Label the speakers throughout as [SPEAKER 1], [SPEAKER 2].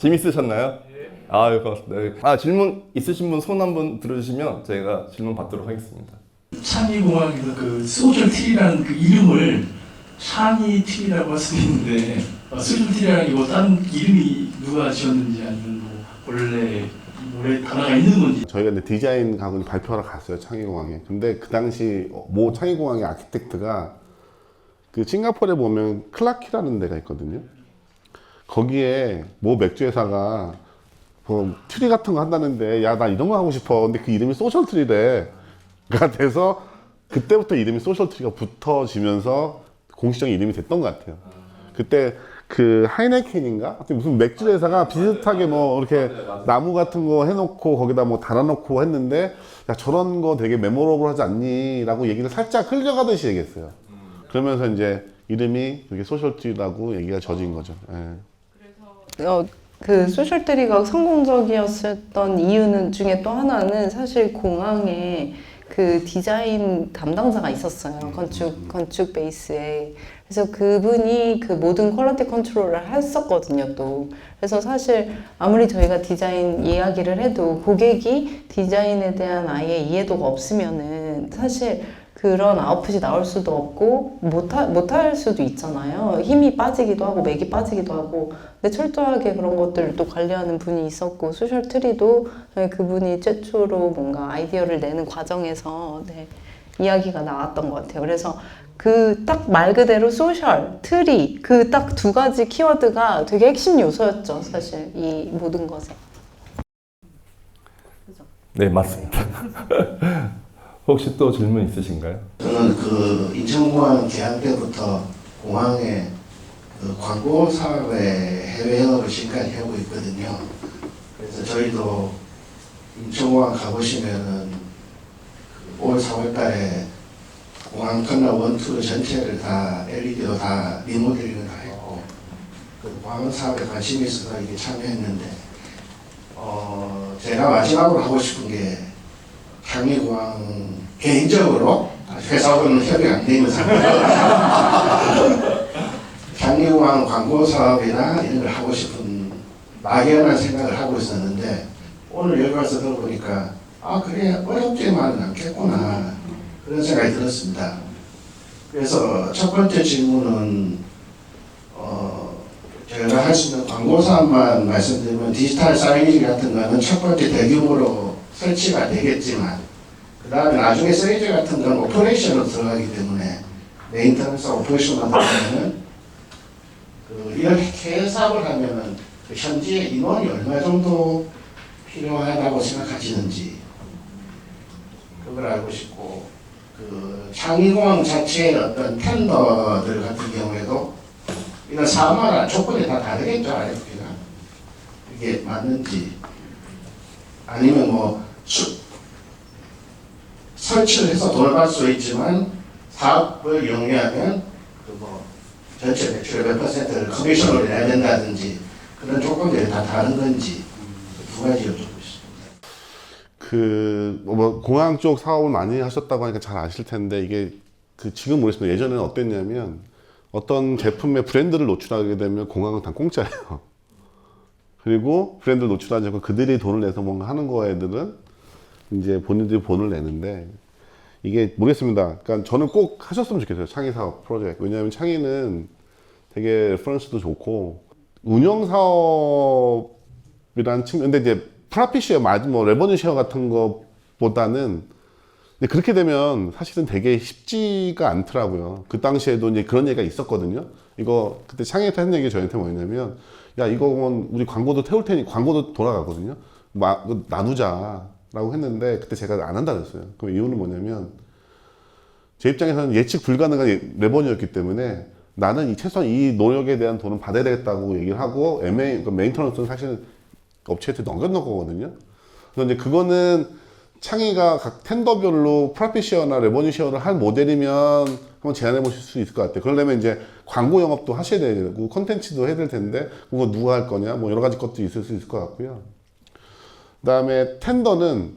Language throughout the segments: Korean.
[SPEAKER 1] 재밌으셨나요? 아유, 고맙습니다. 아, 질문 있으신 분 손 한번 들어주시면 저희가 질문 받도록 하겠습니다.
[SPEAKER 2] 창의공학에서 그 소셜 트리라는 그 이름을 샤니 트리라고 할 수도 있는데 소셜 트리라는 이거 다른 이름이 누가 지었는지 아니면 뭐 원래 단어가 있는 건지.
[SPEAKER 3] 저희가 이제 디자인 학원 발표하러 갔어요, 창의공항에. 근데 그 당시 모 창의공항의 아키텍트가 그 싱가포르에 보면 클라키라는 데가 있거든요. 거기에 모 맥주 회사가 뭐 트리 같은 거 한다는데, 야, 나 이런 거 하고 싶어. 근데 그 이름이 소셜 트리래가 돼서 그때부터 이름이 소셜 트리가 붙어지면서 공식적인 이름이 됐던 것 같아요. 그때 그 하이네켄인가? 무슨 맥주 회사가 비슷하게 뭐 이렇게 나무 같은 거 해놓고 거기다 뭐 달아놓고 했는데, 야, 저런 거 되게 메모러블 하지 않니? 라고 얘기를 살짝 흘려가듯이 얘기했어요. 그러면서 이제 이름이 이게 소셜트리라고 얘기가 젖은 거죠. 예.
[SPEAKER 4] 그 소셜트리가 성공적이었던 이유는 중에 또 하나는 사실 공항에 그 디자인 담당자가 있었어요. 건축 베이스에. 그래서 그분이 그 모든 퀄리티 컨트롤을 했었거든요, 또. 그래서 사실 아무리 저희가 디자인 이야기를 해도 고객이 디자인에 대한 아예 이해도가 없으면은 사실 그런 아웃풋이 나올 수도 없고 못할 수도 있잖아요. 힘이 빠지기도 하고 맥이 빠지기도 하고. 근데 철저하게 그런 것들을 또 관리하는 분이 있었고, 소셜 트리도 그분이 최초로 뭔가 아이디어를 내는 과정에서 이야기가 나왔던 것 같아요. 그래서 그 딱 말 그대로 소셜, 트리, 그 딱 두 가지 키워드가 되게 핵심 요소였죠, 사실 이 모든 것에. 그죠?
[SPEAKER 1] 네, 맞습니다. 혹시 또 질문 있으신가요?
[SPEAKER 5] 저는 그 인천공항 개항 때부터 공항에 그 광고 사업에 해외 영업을 시까지 하고 있거든요. 그래서 저희도 인천공항 가보시면은 올 4월달에 공항 터미널 1, 2 전체를 다 LED로 다 리모델링을 다 했고, 그 공항 사업에 관심이 있어서 이게 참여했는데, 제가 마지막으로 하고 싶은 게 창의공항 개인적으로 회사하고는 협의 안 되는 상황. 창의공항 광고 사업이나 이런 걸 하고 싶은 막연한 생각을 하고 있었는데, 오늘 여기 와서 들어보니까 아, 그래, 어렵지만은 않겠구나, 그런 생각이 들었습니다. 그래서 첫 번째 질문은 제가 할 수 있는 광고 사업만 말씀드리면, 디지털 사이니지 같은 거는 첫 번째 대규모로 설치가 되겠지만, 그 다음에 나중에 세이즈 같은 건 오퍼레이션으로 들어가기 때문에, 메인터넌스 오퍼레이션으로 들어가면은 이렇게 사업을 하면은 그 현지에 인원이 얼마 정도 필요하다고 생각하시는지 그걸 알고 싶고, 그 창의공항 자체의 어떤 텐더들 같은 경우에도 이런 사업마다 조건이 다 다르겠죠, RFP가. 이게 맞는지, 아니면 뭐 설치를 해서 돈을 받을 수 있지만 사업을 영위하면 그뭐 전체 매출의 몇 %를 커미션으로 내야 된다든지, 그런 조건들이 다 다른 건지 두 가지 여쭤보고 싶습니다.
[SPEAKER 3] 뭐 공항 쪽 사업을 많이 하셨다고 하니까 잘 아실 텐데, 이게 지금 모르겠지만 예전에는 어땠냐면, 어떤 제품의 브랜드를 노출하게 되면 공항은 다 공짜예요. 그리고 브랜드를 노출하지 않고 그들이 돈을 내서 뭔가 하는 거에들은 이제 본인들이 돈을 내는데, 이게 모르겠습니다. 그러니까 저는 꼭 하셨으면 좋겠어요, 창의 사업 프로젝트. 왜냐하면 창의는 되게 레퍼런스도 좋고, 운영 사업이라는 측면, 근데 이제 프라핏 쉐어, 뭐 레버뉴 쉐어 같은 것보다는, 근데 그렇게 되면 사실은 되게 쉽지가 않더라고요. 그 당시에도 이제 그런 얘기가 있었거든요. 이거 그때 창의에서 했는 얘기 저희한테 뭐였냐면, 야, 이거 우리 광고도 태울 테니, 광고도 돌아가거든요. 나누자라고 했는데, 그때 제가 안 한다 그랬어요. 그럼 이유는 뭐냐면, 제 입장에서는 예측 불가능한 레버뉴였기 때문에, 나는 최소한 이 노력에 대한 돈은 받아야 되겠다고 얘기를 하고, 메인터넌스는 사실은 업체한테 넘겨놓은 거거든요. 그래서 이제 그거는 창의가 각 텐더별로 프라핏 쉐어나 레버뉴 쉐어를 할 모델이면 한번 제안해 보실 수 있을 것 같아요. 그러려면 이제 광고 영업도 하셔야 되고, 콘텐츠도 해야 될 텐데, 그거 누가 할 거냐, 뭐 여러 가지 것도 있을 수 있을 것 같고요. 그 다음에 텐더는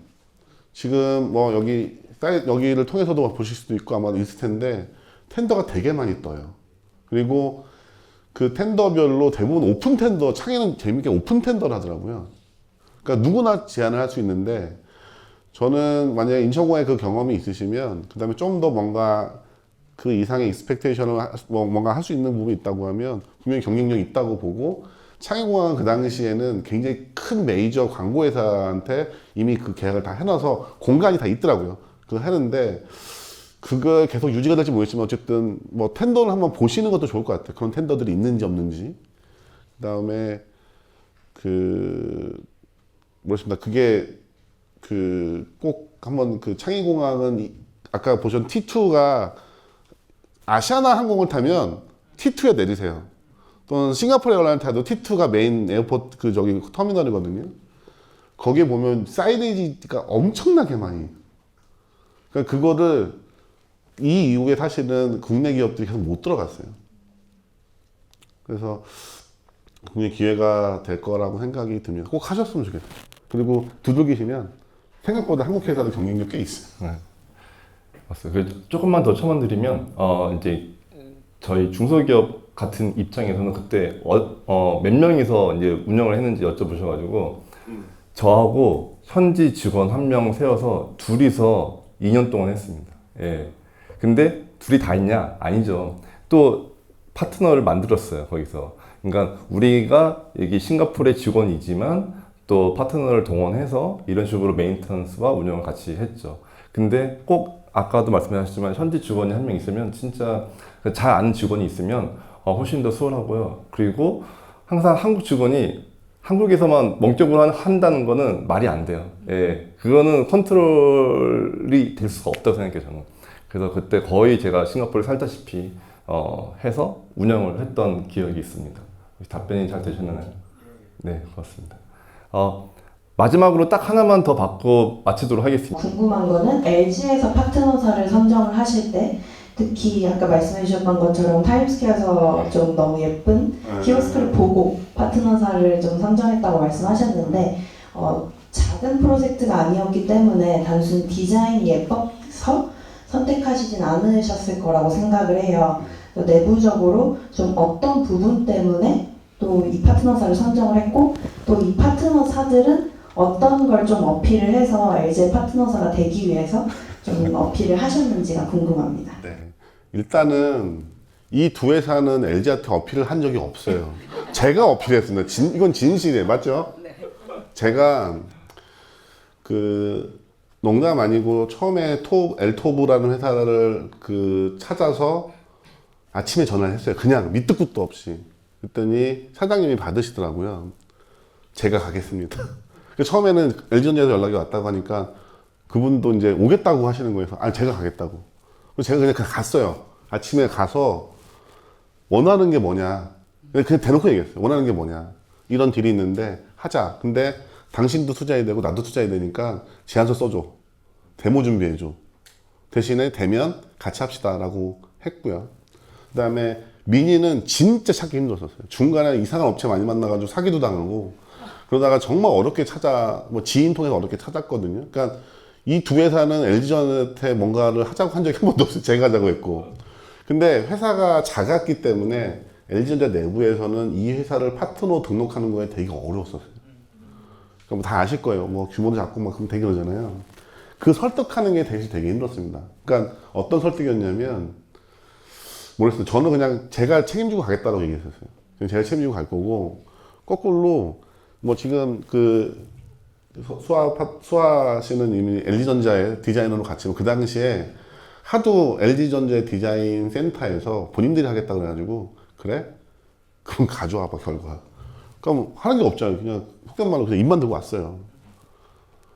[SPEAKER 3] 지금 뭐 여기를 통해서도 보실 수도 있고 아마 있을 텐데, 텐더가 되게 많이 떠요. 그리고 그 텐더별로 대부분 오픈 텐더, 창의는 재밌게 오픈 텐더를 하더라고요. 그러니까 누구나 제안을 할 수 있는데, 저는 만약에 인천공항에 그 경험이 있으시면, 그 다음에 좀 더 뭔가 그 이상의 익스펙테이션을 뭔가 할 수 있는 부분이 있다고 하면 분명히 경쟁력이 있다고 보고, 창의공항은 그 당시에는 굉장히 큰 메이저 광고회사한테 이미 그 계약을 다 해놔서 공간이 다 있더라고요. 그거 하는데 그걸 계속 유지가 될지 모르겠지만 어쨌든 뭐 텐더를 한번 보시는 것도 좋을 것 같아요. 그런 텐더들이 있는지 없는지. 그다음에 모르겠습니다. 그게 꼭 한번 창의공항은 아까 보신 T2가 아시아나 항공을 타면 T2에 내리세요. 또는 싱가포르 에어라인 타도 T2가 메인 에어포트 터미널이거든요. 거기에 보면 사이니지가 엄청나게 많이. 그러니까 그거를 이 이후에 사실은 국내 기업들이 계속 못 들어갔어요. 그래서 분명히 기회가 될 거라고 생각이 듭니다. 꼭 하셨으면 좋겠어요. 그리고 두들기시면 생각보다 한국 회사도 경쟁력 꽤 있어요.
[SPEAKER 1] 네. 맞습니다. 조금만 더 첨언드리면 이제 저희 중소기업 같은 입장에서는 그때 몇 명이서 이제 운영을 했는지 여쭤보셔가지고 저하고 현지 직원 1명 세워서 둘이서 2년 동안 했습니다. 예. 근데 둘이 다 있냐? 아니죠. 또 파트너를 만들었어요, 거기서. 그러니까 우리가 여기 싱가포르의 직원이지만 또 파트너를 동원해서 이런 식으로 메인터넌스와 운영을 같이 했죠. 근데 꼭 아까도 말씀하셨지만 현지 직원이 1명 있으면 진짜 잘 아는 직원이 있으면 훨씬 더 수월하고요. 그리고 항상 한국 직원이 한국에서만 원격으로 한다는 거는 말이 안 돼요. 예, 그거는 컨트롤이 될 수가 없다고 생각해요, 저는. 그래서 그때 거의 제가 싱가포르에 살다시피 해서 운영을 했던 기억이 있습니다. 답변이 잘 되셨나요? 네, 고맙습니다. 마지막으로 딱 하나만 더 받고 마치도록 하겠습니다.
[SPEAKER 6] 궁금한 거는 LG에서 파트너사를 선정을 하실 때 특히 아까 말씀해 주셨던 것처럼 타임스퀘어에서 좀 너무 예쁜 키오스크를 보고 파트너사를 좀 선정했다고 말씀하셨는데 작은 프로젝트가 아니었기 때문에 단순히 디자인이 예뻐서 선택하시진 않으셨을 거라고 생각을 해요. 내부적으로 좀 어떤 부분 때문에 또 이 파트너사를 선정을 했고 또 이 파트너사들은 어떤 걸 좀 어필을 해서 LG 파트너사가 되기 위해서 좀 어필을 하셨는지가 궁금합니다.
[SPEAKER 3] 네. 일단은 이 두 회사는 LG한테 어필을 한 적이 없어요. 제가 어필했습니다. 이건 진실이에요. 맞죠? 네. 제가 농담 아니고 처음에 엘토브라는 회사를 찾아서 아침에 전화를 했어요. 그냥 밑도 끝도 없이. 그랬더니 사장님이 받으시더라고요. 제가 가겠습니다. 처음에는 LG전자에서 연락이 왔다고 하니까 그분도 이제 오겠다고 하시는 거예요. 아니, 제가 가겠다고. 그래서 제가 그냥 갔어요. 아침에 가서 원하는 게 뭐냐. 그냥 대놓고 얘기했어요. 원하는 게 뭐냐. 이런 딜이 있는데 하자. 근데 당신도 투자해야 되고 나도 투자해야 되니까 제안서 써줘. 데모 준비해줘. 대신에 되면 같이 합시다 라고 했고요. 그 다음에 미니는 진짜 찾기 힘들었어요. 중간에 이상한 업체 많이 만나가지고 사기도 당하고 그러다가 정말 어렵게 지인 통해서 어렵게 찾았거든요. 그러니까 이 두 회사는 LG전한테 뭔가를 하자고 한 적이 한 번도 없어요. 제가 하자고 했고. 근데 회사가 작았기 때문에 LG전자 내부에서는 이 회사를 파트너 등록하는 거에 되게 어려웠었어요. 그러니까 다 아실 거예요. 규모도 작고 그럼 되게 그러잖아요. 그 설득하는 게 되게 힘들었습니다. 그러니까 어떤 설득이었냐면 모르겠어요. 저는 그냥 제가 책임지고 가겠다고 얘기했었어요. 제가 책임지고 갈 거고 거꾸로 지금 수아 씨는 이미 LG전자의 디자이너로 같이 그 당시에 하도 LG전자의 디자인 센터에서 본인들이 하겠다고 그래가지고 그래? 그럼 가져와봐 결과. 그럼 하는 게 없잖아요. 그냥 속된 말로 그냥 입만 들고 왔어요.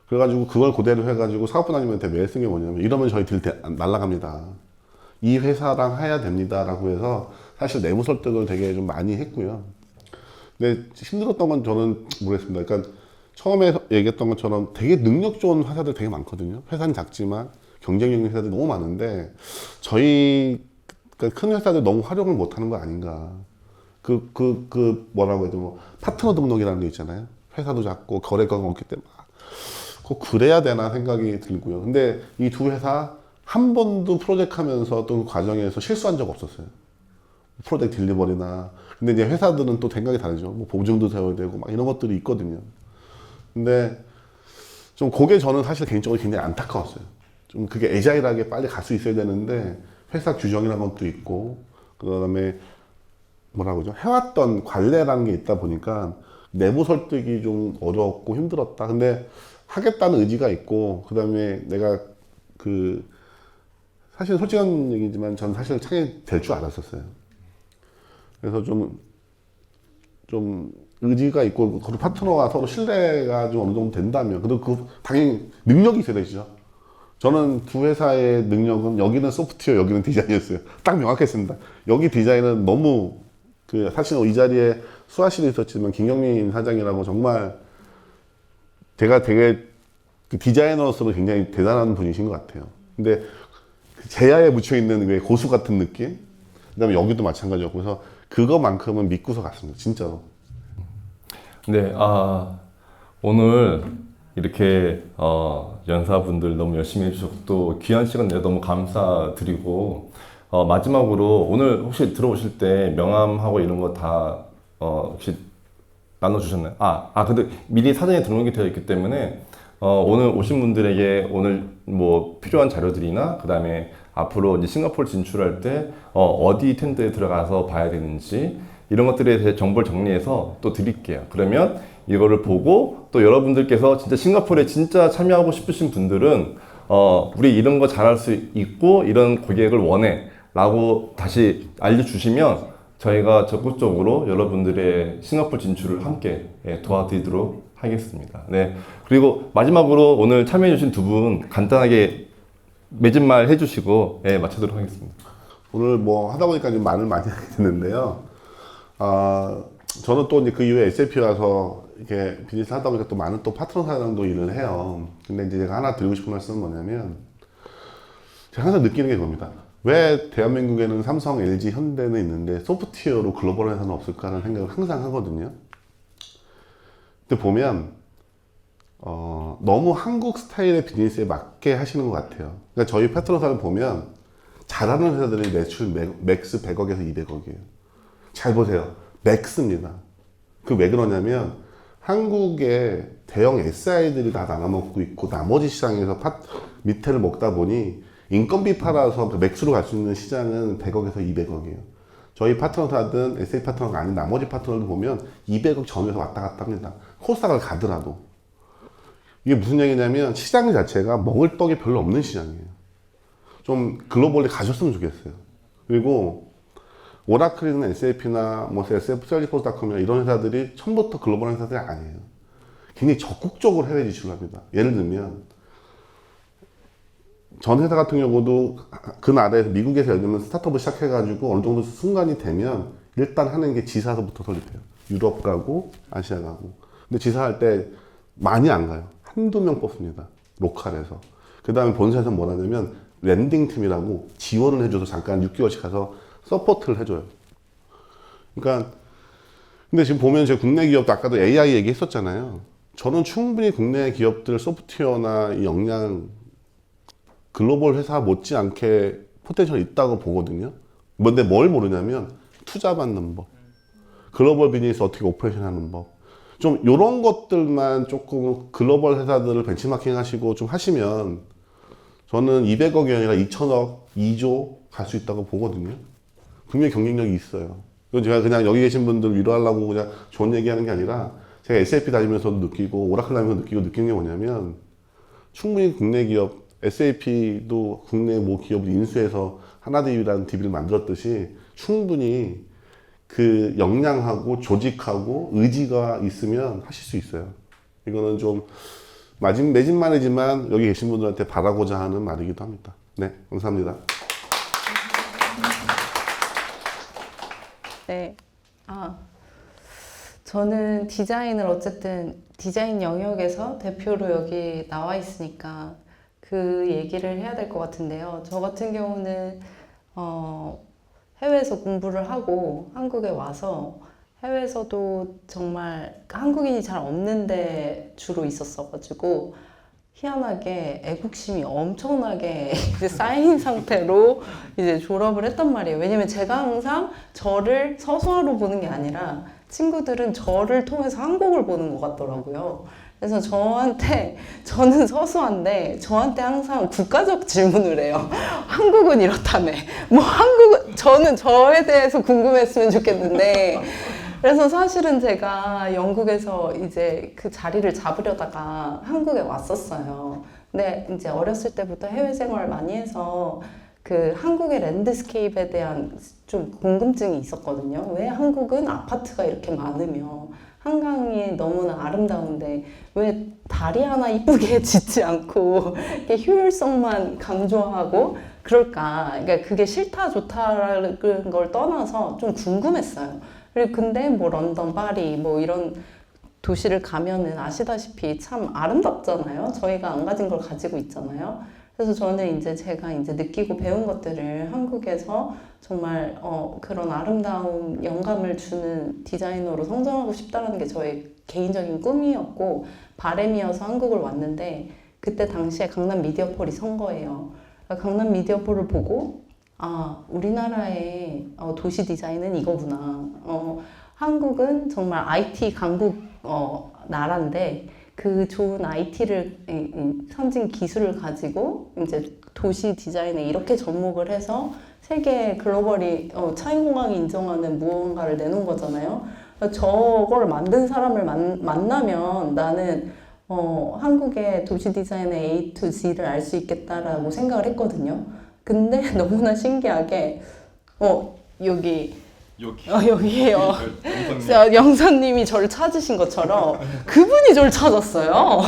[SPEAKER 3] 그래가지고 그걸 그대로 해가지고 사업부장님한테 메일 쓴 게 뭐냐면 이러면 저희 딜 날라갑니다. 이 회사랑 해야 됩니다 라고 해서 사실 내부 설득을 되게 좀 많이 했고요. 근데 힘들었던 건 저는 모르겠습니다. 그러니까 처음에 얘기했던 것처럼 되게 능력 좋은 회사들 되게 많거든요. 회사는 작지만 경쟁력 있는 회사들이 너무 많은데 저희 큰 회사들 너무 활용을 못하는 거 아닌가. 뭐라고 해야 되나 파트너 등록이라는 게 있잖아요. 회사도 작고 거래가가 없기 때문에 꼭 그래야 되나 생각이 들고요. 근데 이 두 회사 한 번도 프로젝트 하면서 또 그 과정에서 실수한 적 없었어요. 프로젝트 딜리버리나 근데 이제 회사들은 또 생각이 다르죠. 뭐 보증도 세워야 되고 막 이런 것들이 있거든요. 근데 좀 그게 저는 사실 개인적으로 굉장히 안타까웠어요. 좀 그게 애자일하게 빨리 갈 수 있어야 되는데 회사 규정이라는 것도 있고 그다음에 뭐라고 그러죠? 해왔던 관례라는 게 있다 보니까 내부 설득이 좀 어려웠고 힘들었다. 근데 하겠다는 의지가 있고 그다음에 내가 그 사실 솔직한 얘기지만 전 사실 창이 될 줄 알았었어요. 그래서 좀 의지가 있고 그리고 파트너가 서로 신뢰가 좀 어느 정도 된다면 그리고 그 당연히 능력이 있어야 되죠. 저는 두 회사의 능력은 여기는 소프트웨어 여기는 디자인이었어요. 딱 명확했습니다. 여기 디자인은 너무 그 사실 이 자리에 수아 씨도 있었지만 김경민 사장이라고 정말 제가 되게 그 디자이너로서 굉장히 대단한 분이신 것 같아요. 근데 그 제야에 묻혀 있는 왜 고수 같은 느낌? 그다음에 여기도 마찬가지였고 그래서 그거만큼은 믿고서 갔습니다. 진짜로.
[SPEAKER 1] 네, 오늘 이렇게 연사분들 너무 열심히 해주셨고 또 귀한 시간 내서 너무 감사드리고 마지막으로 오늘 혹시 들어오실 때 명함하고 이런 거 다 혹시 나눠주셨나요? 근데 미리 사전에 등록이 되어 있기 때문에 오늘 오신 분들에게 오늘 뭐 필요한 자료들이나 그 다음에 앞으로 이제 싱가포르 진출할 때 어디 텐트에 들어가서 봐야 되는지 이런 것들에 대해 정보를 정리해서 또 드릴게요. 그러면 이거를 보고 또 여러분들께서 진짜 싱가포르에 진짜 참여하고 싶으신 분들은 우리 이런 거 잘할 수 있고 이런 고객을 원해 라고 다시 알려주시면 저희가 적극적으로 여러분들의 싱가포르 진출을 함께 도와드리도록 하겠습니다. 네. 그리고 마지막으로 오늘 참여해주신 두 분 간단하게 맺은 말 해주시고 마치도록 하겠습니다.
[SPEAKER 3] 오늘 뭐 하다 보니까 좀 말을 많이 하게 됐는데요. 저는 또 이제 그 이후에 SAP 와서 이렇게 비즈니스 하다 보니까 또 많은 또 파트너 사람도 일을 해요. 근데 이제 제가 하나 드리고 싶은 말씀은 뭐냐면 제가 항상 느끼는 게 그겁니다. 왜 대한민국에는 삼성, LG, 현대는 있는데 소프트웨어로 글로벌 회사는 없을까라는 생각을 항상 하거든요. 근데 보면 너무 한국 스타일의 비즈니스에 맞게 하시는 것 같아요. 그러니까 저희 파트너사를 보면 잘하는 회사들이 매출 맥스 100억에서 200억이에요. 잘 보세요. 맥스입니다. 그 왜 그러냐면 한국의 대형 SI들이 다 나눠먹고 있고 나머지 시장에서 밑에를 먹다 보니 인건비 팔아서 맥스로 갈 수 있는 시장은 100억에서 200억이에요. 저희 파트너사든 SA 파트너가 아닌 나머지 파트너들 보면 200억 전후에서 왔다 갔다 합니다. 코스닥을 가더라도. 이게 무슨 얘기냐면 시장 자체가 먹을 떡이 별로 없는 시장이에요. 좀 글로벌리 가셨으면 좋겠어요. 그리고 오라클이나 SAP나 뭐 SF 셀리포스닷컴이나 이런 회사들이 처음부터 글로벌 회사들이 아니에요. 굉장히 적극적으로 해외 진출을 합니다. 예를 들면 전 회사 같은 경우도 그 나라에서 미국에서 예를 들면 스타트업을 시작해가지고 어느 정도 순간이 되면 일단 하는 게 지사서부터 설립해요. 유럽 가고 아시아 가고. 근데 지사할 때 많이 안 가요. 한두 명 뽑습니다. 로컬에서. 그 다음에 본사에서 뭘 하냐면 랜딩 팀이라고 지원을 해줘서 잠깐 6개월씩 가서 서포트를 해줘요. 그러니까 근데 지금 보면 제가 국내 기업도 아까도 AI 얘기했었잖아요. 저는 충분히 국내 기업들 소프트웨어나 이 역량 글로벌 회사 못지않게 포텐셜이 있다고 보거든요. 근데 뭘 모르냐면 투자 받는 법, 글로벌 비즈니스 어떻게 오퍼레이션 하는 법, 좀 이런 것들만 조금 글로벌 회사들을 벤치마킹 하시고 좀 하시면 저는 200억이 아니라 2천억, 2조 갈 수 있다고 보거든요. 분명히 경쟁력이 있어요. 이건 제가 그냥 여기 계신 분들 위로하려고 그냥 좋은 얘기하는 게 아니라 제가 SAP 다니면서도 느끼고 오라클 다니면서 느끼는 게 뭐냐면 충분히 국내 기업 SAP도 국내 모 기업을 인수해서 하나DB라는 DB를 만들었듯이 충분히 그 역량하고 조직하고 의지가 있으면 하실 수 있어요. 이거는 좀 매진말이지만 여기 계신 분들한테 바라고자 하는 말이기도 합니다. 네, 감사합니다.
[SPEAKER 4] 네. 저는 디자인을 어쨌든 디자인 영역에서 대표로 여기 나와 있으니까 그 얘기를 해야 될 것 같은데요. 저 같은 경우는 해외에서 공부를 하고 한국에 와서 해외에서도 정말 한국인이 잘 없는데 주로 있었어가지고 희한하게 애국심이 엄청나게 이제 쌓인 상태로 이제 졸업을 했단 말이에요. 왜냐면 제가 항상 저를 서수아로 보는 게 아니라 친구들은 저를 통해서 한국을 보는 것 같더라고요. 그래서 저는 서수아인데 저한테 항상 국가적 질문을 해요. 한국은 이렇다며. 저는 저에 대해서 궁금했으면 좋겠는데. 그래서 사실은 제가 영국에서 이제 그 자리를 잡으려다가 한국에 왔었어요. 근데 이제 어렸을 때부터 해외 생활을 많이 해서 그 한국의 랜드스케이프에 대한 좀 궁금증이 있었거든요. 왜 한국은 아파트가 이렇게 많으며 한강이 너무나 아름다운데 왜 다리 하나 이쁘게 짓지 않고 이렇게 효율성만 강조하고 그럴까? 그러니까 그게 싫다 좋다라는 걸 떠나서 좀 궁금했어요. 그리고 근데 뭐 런던, 파리 뭐 이런 도시를 가면은 아시다시피 참 아름답잖아요. 저희가 안 가진 걸 가지고 있잖아요. 그래서 저는 이제 제가 이제 느끼고 배운 것들을 한국에서 정말 그런 아름다운 영감을 주는 디자이너로 성장하고 싶다라는 게 저의 개인적인 꿈이었고 바람이어서 한국을 왔는데 그때 당시에 강남 미디어폴이 선 거예요. 강남 미디어폴을 보고 우리나라의 도시 디자인은 이거구나. 한국은 정말 IT 강국 나라인데 그 좋은 IT를 선진 기술을 가지고 이제 도시 디자인에 이렇게 접목을 해서 세계 글로벌이 차이공항이 인정하는 무언가를 내놓은 거잖아요. 저걸 만든 사람을 만나면 나는 한국의 도시 디자인의 A to Z를 알 수 있겠다라고 생각을 했거든요. 근데 너무나 신기하게 여기에요. 영사님이 저를 찾으신 것처럼 그분이 저를 찾았어요.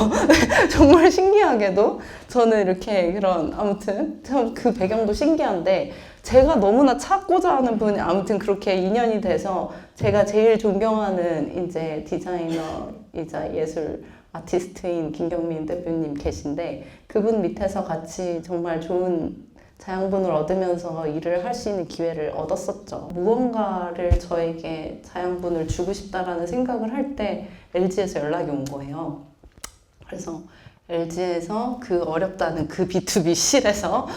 [SPEAKER 4] 정말 신기하게도 저는 이렇게 아무튼 참 그 배경도 신기한데 제가 너무나 찾고자 하는 분이 아무튼 그렇게 인연이 돼서 제가 제일 존경하는 이제 디자이너이자 예술 아티스트인 김경민 대표님 계신데 그분 밑에서 같이 정말 좋은 자양분을 얻으면서 일을 할 수 있는 기회를 얻었었죠. 무언가를 저에게 자양분을 주고 싶다라는 생각을 할 때 LG에서 연락이 온 거예요. 그래서 LG에서 그 어렵다는 그 B2B 실에서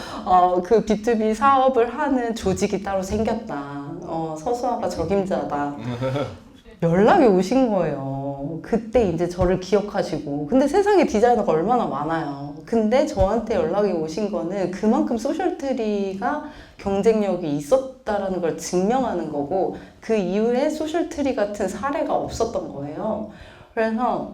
[SPEAKER 4] 그 B2B 사업을 하는 조직이 따로 생겼다. 서수아가 적임자다. 연락이 오신 거예요. 그때 이제 저를 기억하시고. 근데 세상에 디자이너가 얼마나 많아요. 근데 저한테 연락이 오신 거는 그만큼 소셜트리가 경쟁력이 있었다라는 걸 증명하는 거고 그 이후에 소셜트리 같은 사례가 없었던 거예요. 그래서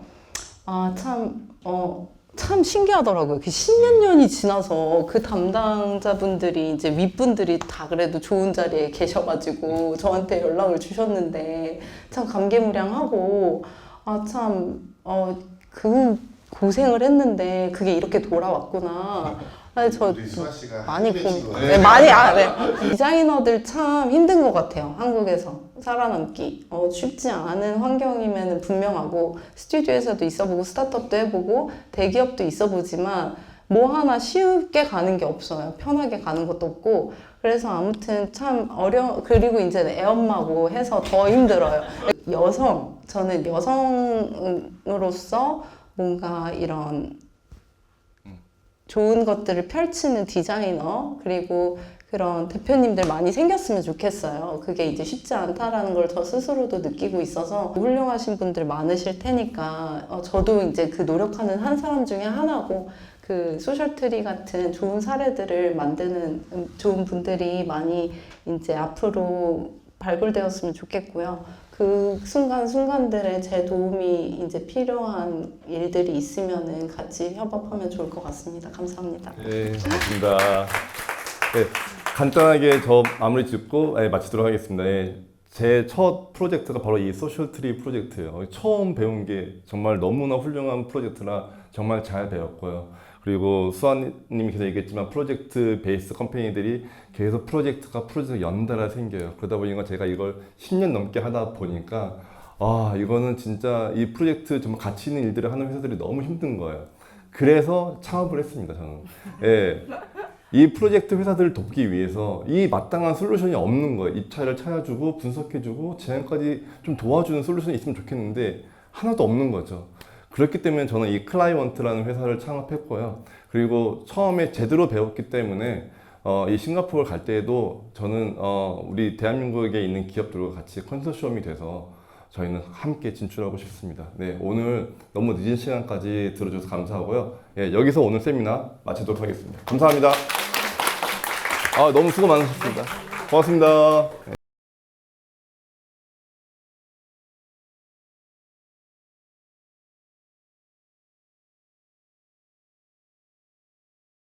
[SPEAKER 4] 참 신기하더라고요. 그 10몇 년이 지나서 그 담당자분들이 이제 윗분들이 다 그래도 좋은 자리에 계셔가지고 저한테 연락을 주셨는데 참 감개무량하고 그 고생을 했는데 그게 이렇게 돌아왔구나.
[SPEAKER 3] 우리 수아 씨가
[SPEAKER 4] 많이
[SPEAKER 3] 네.
[SPEAKER 4] 디자이너들 참 힘든 것 같아요. 한국에서 살아남기 쉽지 않은 환경임에는 분명하고 스튜디오에서도 있어보고 스타트업도 해보고 대기업도 있어보지만 뭐 하나 쉽게 가는 게 없어요. 편하게 가는 것도 없고 그래서 아무튼 참 그리고 이제 애엄마고 해서 더 힘들어요. 저는 여성으로서 뭔가 이런 좋은 것들을 펼치는 디자이너 그리고 그런 대표님들 많이 생겼으면 좋겠어요. 그게 이제 쉽지 않다라는 걸 저 스스로도 느끼고 있어서 훌륭하신 분들 많으실 테니까 저도 이제 그 노력하는 한 사람 중에 하나고 그 소셜트리 같은 좋은 사례들을 만드는 좋은 분들이 많이 이제 앞으로 발굴되었으면 좋겠고요. 그 순간순간들에 제 도움이 이제 필요한 일들이 있으면은 같이 협업하면 좋을 것 같습니다. 감사합니다.
[SPEAKER 1] 네, 고맙습니다. 네, 간단하게 저 마무리 짓고 마치도록 하겠습니다. 제 첫 프로젝트가 바로 이 소셜트리 프로젝트예요. 처음 배운 게 정말 너무나 훌륭한 프로젝트라 정말 잘 배웠고요. 그리고 수아님이 계속 얘기했지만 프로젝트 베이스 컴퍼니들이 계속 프로젝트가 연달아 생겨요. 그러다 보니까 제가 이걸 10년 넘게 하다 보니까 이거는 진짜 이 프로젝트 정말 가치 있는 일들을 하는 회사들이 너무 힘든 거예요. 그래서 창업을 했습니다, 저는. 예. 이 프로젝트 회사들을 돕기 위해서 이 마땅한 솔루션이 없는 거예요. 입차를 찾아주고 분석해주고 제안까지 좀 도와주는 솔루션이 있으면 좋겠는데 하나도 없는 거죠. 그렇기 때문에 저는 이 클라이언트라는 회사를 창업했고요. 그리고 처음에 제대로 배웠기 때문에 이 싱가포르 갈 때에도 저는 우리 대한민국에 있는 기업들과 같이 컨소시엄이 돼서 저희는 함께 진출하고 싶습니다. 네, 오늘 너무 늦은 시간까지 들어줘서 감사하고요. 예, 여기서 오늘 세미나 마치도록 하겠습니다. 감사합니다. 너무 수고 많으셨습니다. 고맙습니다.